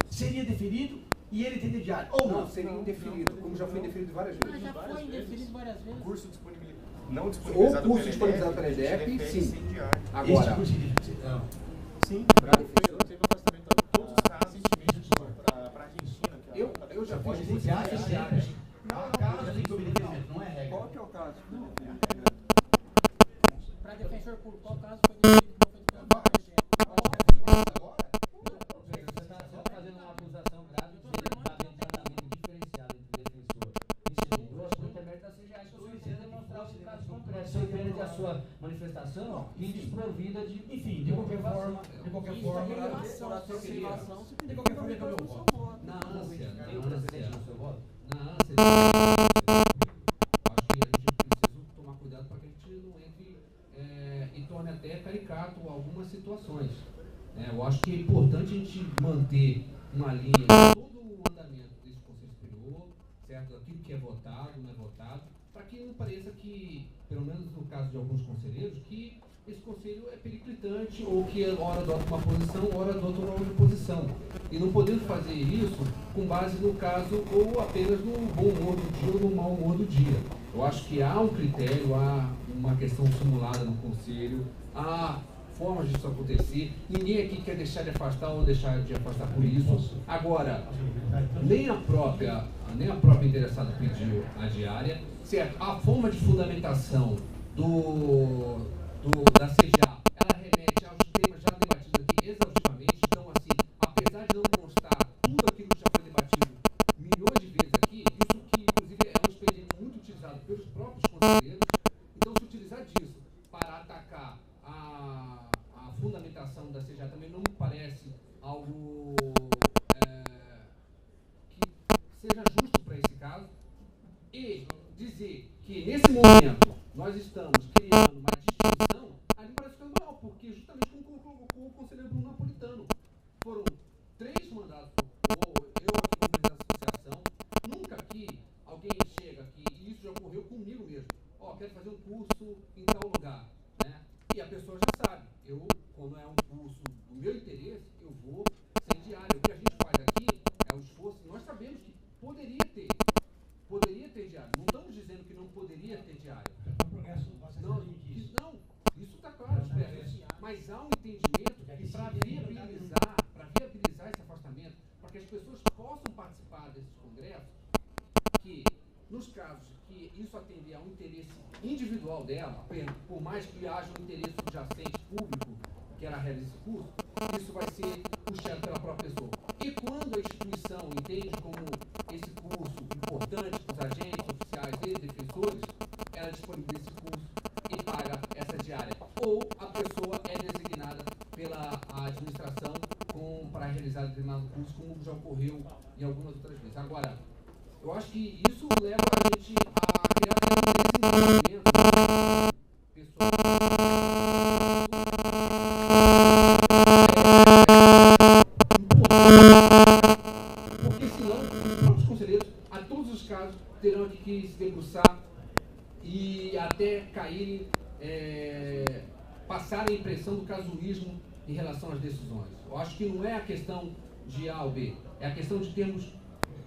seria deferido e ele teria diário, ou não? Não, seria indeferido, como já foi indeferido várias vezes. Já foi indeferido várias vezes. Curso disponibilizado. Não disponibilizado. O curso disponibilizado pela EDEP, sim. Sem diário. Agora, Este curso de Sim, para defensor, teve afastamento de todos os casos para a Argentina. eu já fiz Pode diário, caso tem que obedecer, não é regra. Qual que é o caso? Para defensor público, qual caso foi definido que não foi definido por DDE? Você está só fazendo uma acusação grave de que está havendo tratamento diferenciado entre defensor e servidor por intermédio da CGA. Isso eu estou demonstrar o caso concreto. Você entende a sua manifestação e desprovida de. Enfim, de qualquer forma, Isso é relação, observação. de qualquer forma é que eu voto. na ânsia, Tem um precedente no seu voto? na ânsia de acho que a gente precisa tomar cuidado para que a gente não entre e torne até caricato algumas situações. Eu acho que é importante a gente manter uma linha de todo o andamento desse Conselho Superior, certo? Aquilo que é votado, não é votado, para que não pareça que, pelo menos no caso de alguns conselheiros, que esse conselho é periclitante ou que hora adota uma posição, hora adota uma outra posição. E não podemos fazer isso com base no caso ou apenas no bom humor do dia ou no mau humor do dia. Eu acho que há um critério, há uma questão simulada no conselho, há formas disso acontecer. Ninguém aqui quer deixar de afastar ou deixar de afastar por isso. Agora, nem a própria interessada pediu a diária, certo? A forma de fundamentação da CGA, ela remete aos temas já debatidos aqui exaustivamente. Então, assim, apesar de não constar tudo aquilo que já foi debatido milhões de vezes aqui, isso que, inclusive, é um expediente muito utilizado pelos próprios conselheiros. Então, se utilizar disso para atacar a fundamentação da CGA também não me parece algo que seja justo para esse caso. E dizer que, nesse momento, nós estamos criando uma distinção, aí me parece escandaloso, porque justamente como colocou o conselheiro Bruno Napolitano, foram 3 mandatos eu aqui como presidente da associação, nunca aqui alguém chega aqui, e isso já ocorreu comigo mesmo, quero fazer um curso em tal lugar, né? E a pessoa já sabe, quando é um curso do meu interesse, eu vou sem diário. O que a gente faz aqui é o esforço, nós sabemos que poderia ter diário, não estamos dizendo que não poderia ter diário. Não, isso está claro, mas há um entendimento que para viabilizar esse afastamento, para que as pessoas possam participar desses congressos, que nos casos que isso atender a um interesse individual dela, por mais que haja um interesse subjacente público que ela realize esse curso, isso vai ser puxado pela própria pessoa. E quando a instituição entende como esse curso importante para os agentes oficiais e defensores, ela disponibiliza esse curso e paga essa diária. Ou a pessoa é designada pela administração para realizar determinado curso, como já ocorreu em algumas outras vezes. Agora, eu acho que isso leva a gente a criar um desenvolvimento pessoal. Porque senão os próprios conselheiros, a todos os casos, terão que se debruçar e até caírem, passarem a impressão do casuísmo em relação às decisões. Eu acho que não é a questão de A ou B, é a questão de termos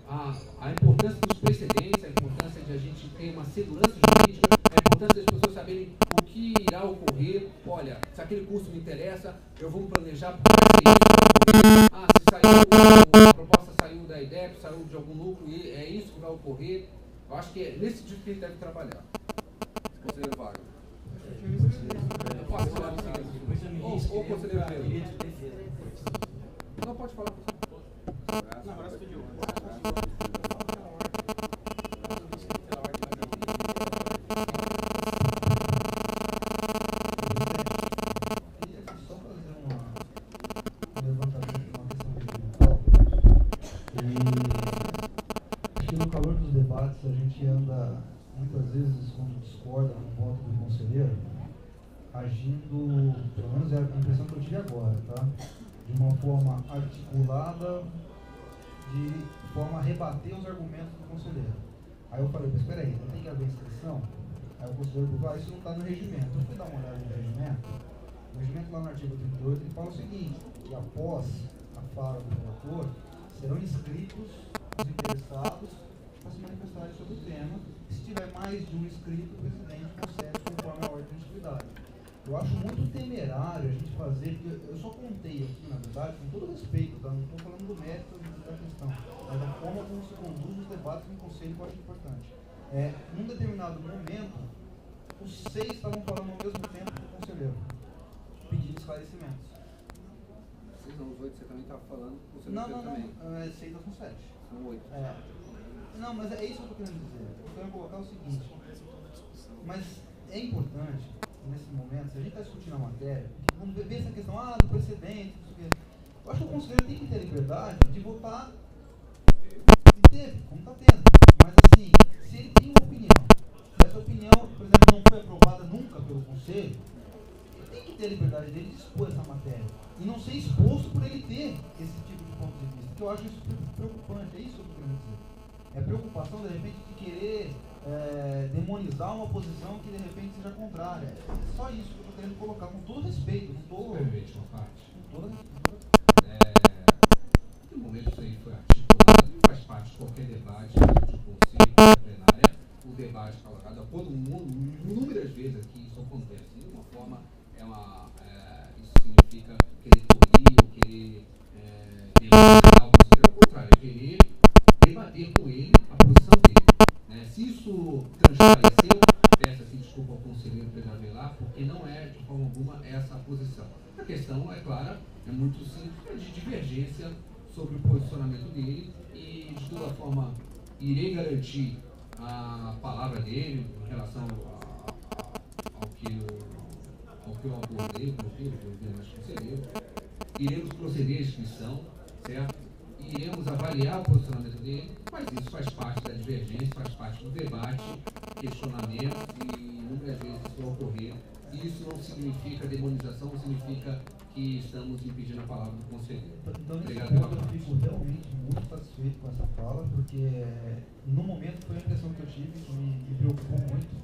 a importância dos precedentes, a importância de a gente ter uma segurança jurídica, a importância das pessoas saberem o que irá ocorrer. Olha, se aquele curso me interessa, eu vou me planejar porque se saiu, a proposta saiu da IDEP, saiu de algum núcleo, e é isso que vai ocorrer. Eu acho que é nesse tipo que ele deve trabalhar. Conselheiro Wagner. Eu posso falar no seguinte? Ou conselheiro Pedro? Não, pode falar. Não, agora você pediu. Só fazer um levantamento de uma questão regimental. Acho que no calor dos debates a gente anda, muitas vezes, quando discorda no voto do conselheiro, agindo, pelo menos é a impressão que eu tive agora, tá? De uma forma articulada, de forma a rebater os argumentos do conselheiro. Aí eu falei, mas espera aí, não tem que haver inscrição? Aí o conselheiro falou, isso não está no regimento. Eu fui dar uma olhada no regimento. O regimento lá no artigo 38, ele fala o seguinte, que após a fala do relator, serão inscritos os interessados para se manifestarem sobre o tema. Se tiver mais de um inscrito, o presidente concede conforme a ordem de atividade. Eu acho muito temerário a gente fazer, porque eu só contei aqui, na verdade, com todo respeito, tá? Não estou falando do mérito da questão, mas da forma como se conduz os debates no conselho, que eu acho importante. Num determinado momento, os 6 estavam falando ao mesmo tempo do conselheiro, pedindo esclarecimentos. 6 não, os 8 você também estava falando, o conselheiro também. Não, 6 são 7. São 8. Não, mas é isso que eu estou querendo dizer. Eu quero colocar o seguinte, mas é importante, nesse momento, se a gente está discutindo a matéria, vamos ver essa questão do precedente, eu acho que o conselheiro tem que ter a liberdade de votar, e teve, como está tendo, mas assim, se ele tem uma opinião, se essa opinião, por exemplo, não foi aprovada nunca pelo conselho, ele tem que ter a liberdade dele de expor essa matéria, e não ser exposto por ele ter esse tipo de ponto de vista, que eu acho isso preocupante, é isso que eu estou querendo dizer. É preocupação, de repente, de querer demonizar uma posição que de repente seja contrária. É só isso que eu estou querendo colocar, com todo respeito. Não estou. Permite uma parte. Com toda No momento isso aí foi articulado e faz parte de qualquer debate de conselho, da plenária, o debate colocado. Todo mundo, inúmeras vezes aqui isso acontece. De uma forma, isso significa querer tolir ou querer demonizar o conselheiro. Ao contrário, é querer debater com ele a posição dele. Se isso transpareceu, peça-se desculpa ao conselheiro Pedro Avelar, porque não é, de forma alguma, essa a posição. A questão, é clara, é muito simples, é de divergência sobre o posicionamento dele e, de toda forma, irei garantir a palavra dele em relação ao que eu abordei, o conselheiro. Iremos proceder à inscrição, certo? Iremos avaliar o posicionamento dele, mas isso faz parte da divergência, faz parte do debate, questionamentos, e inúmeras vezes isso vai ocorrer. Isso não significa demonização, não significa que estamos impedindo a palavra do conselheiro. Então, nesse Obrigado ponto, pela eu fico realmente muito satisfeito com essa fala, porque no momento foi a impressão que eu tive, que me preocupou muito.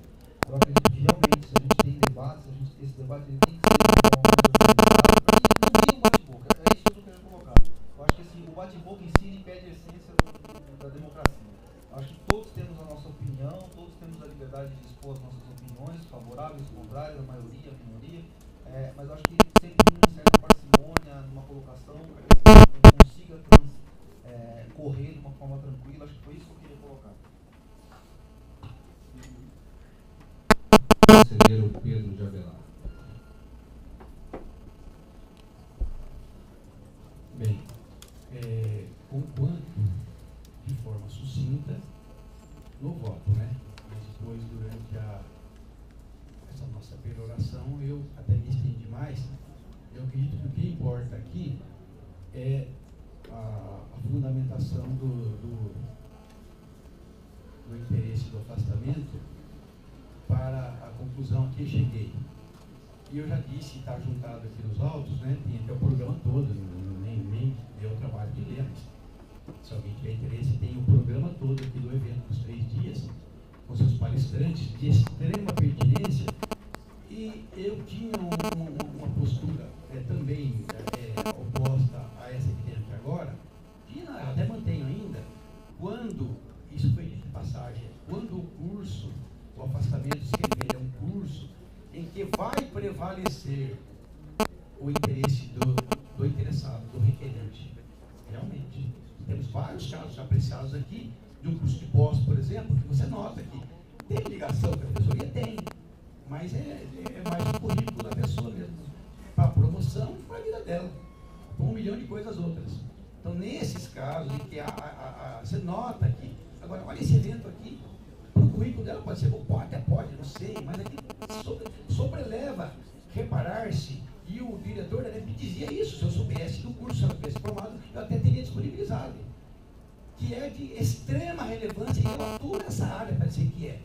Eu acredito que realmente, se a gente tem debates, esse debate ele tem que ser de forma mais organizada, para que não tenha um bate-boca. É isso que eu estou querendo colocar. Eu acho que assim, o bate-boca em si impede a essência da democracia. Eu acho que todos temos a nossa opinião, todos temos a liberdade de expor as nossas opiniões, favoráveis, contrárias, a maioria, a minoria, mas eu acho que sempre uma certa parcimônia numa colocação para que a gente consiga correr de uma forma tranquila. Acho que foi isso que eu queria colocar. Conselheiro Pedro de Avelar. Bem, conquanto de forma sucinta no voto, né? Mas depois, durante essa nossa peroração, eu até me estendi mais. Eu acredito que o que importa aqui é a fundamentação do interesse do afastamento para a conclusão a que cheguei. E eu já disse, está juntado aqui nos autos, né? Tem até o programa todo, nem deu trabalho de ler, mas se alguém tiver interesse, tem o programa todo aqui do evento, dos 3 dias, com seus palestrantes de extrema pertinência. E eu tinha uma postura também oposta a essa que tem aqui agora, e até mantenho ainda, quando prevalecer o interesse do interessado, do requerente. Realmente. Temos vários casos apreciados aqui, de um curso de pós, por exemplo, que você nota que tem ligação com a professoria? Tem. Mas é mais o currículo da pessoa mesmo. Para a promoção e para a vida dela. Com 1 milhão de coisas outras. Então, nesses casos em que você nota que... Agora, olha esse evento aqui. O currículo dela pode ser, até pode, não sei, mas aqui sobreleva reparar-se. E o diretor da me dizia isso, se eu soubesse do curso, se eu tivesse formado, eu até teria disponibilizado. Que é de extrema relevância e eu atuo nessa área para dizer que é.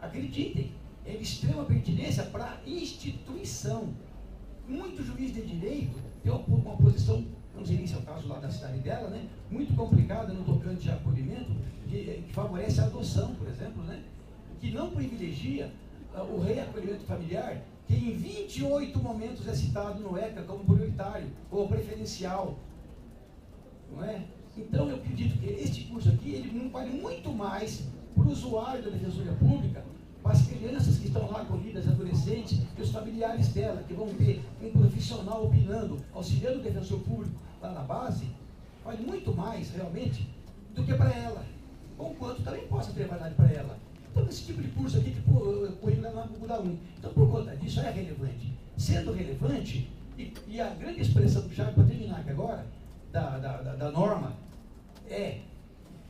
Acreditem, é de extrema pertinência para a instituição. Muito juiz de direito tem uma posição, não sei nem se é o caso lá da cidade dela, né, muito complicada no tocante a acolhimento, que favorece a adoção, por exemplo, né, que não privilegia o reacolhimento familiar, que em 28 momentos é citado no ECA como prioritário ou preferencial. Não é? Então, eu acredito que este curso aqui, ele vale muito mais para o usuário da Defensoria Pública, para as crianças que estão lá acolhidas, adolescentes, e os familiares dela, que vão ter um profissional opinando, auxiliando o defensor público lá na base, vale muito mais, realmente, do que para ela. Ou quanto também possa ter validade para ela. Então, esse tipo de curso aqui, tipo, correndo lá na Google da UN. Então, por conta disso, é relevante. Sendo relevante, e a grande expressão, já para terminar aqui agora, da norma, é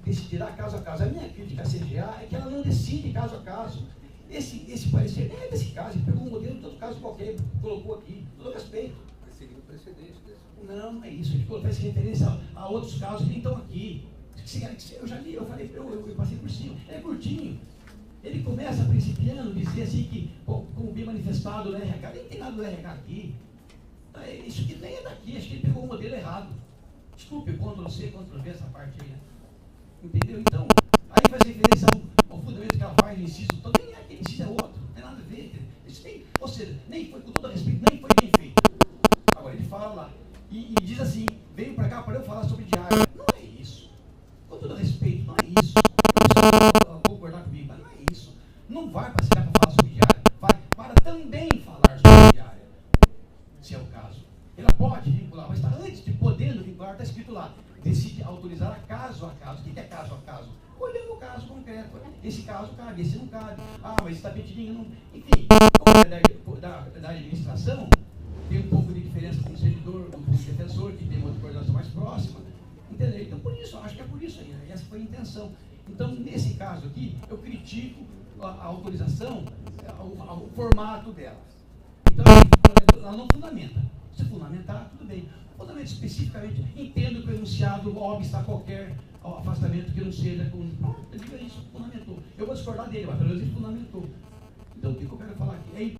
decidirá caso a caso. A minha crítica à CGA é que ela não decide caso a caso. Esse parecer nem é desse caso, ele pegou um modelo de todo caso qualquer, colocou aqui, todo respeito. Seria um precedente desse. Não é isso, ele faz referência a outros casos que nem estão aqui. Eu já li, eu falei, eu passei por cima, é curtinho. Ele começa principiando, dizer assim que, como bem manifestado no RH, nem tem nada do RH aqui. Isso aqui nem é daqui, acho que ele pegou o modelo errado. Desculpe, Ctrl-C, Ctrl-V essa parte aí, né? Entendeu? Então, aí faz referência ao fundamento que ela faz no inciso, então nem é aquele inciso, é outro, não tem nada a ver. Isso tem, ou seja, nem foi, com todo respeito, nem foi bem feito. Agora, ele fala lá, e diz assim, veio para cá para eu falar sobre diária. Não é isso. Com todo respeito, não é isso. Não precisa concordar comigo, mas não é isso. Não vai para para falar sobre diária, vai para também falar sobre diária, se é o caso. Ela pode vincular, mas está antes de podendo vincular, está escrito lá, decide autorizar a caso a caso. O que é caso a caso? Olhando o caso concreto. Esse caso cabe, esse não cabe. Ah, mas esse tapetinho não... Enfim, como da administração, tem um pouco de diferença com o servidor, com o defensor, que tem uma coordenação mais próxima. Entendeu? Então, por isso, acho que é por isso aí. Essa foi a intenção. Então, nesse caso aqui, eu critico a autorização, o formato dela. Então, ela não fundamenta. Se fundamentar, tudo bem. Fundamento especificamente, entendo que o enunciado obsta a qualquer afastamento que não seja com... Pronto, diga isso, fundamentou. Eu vou discordar dele, mas pelo menos ele fundamentou.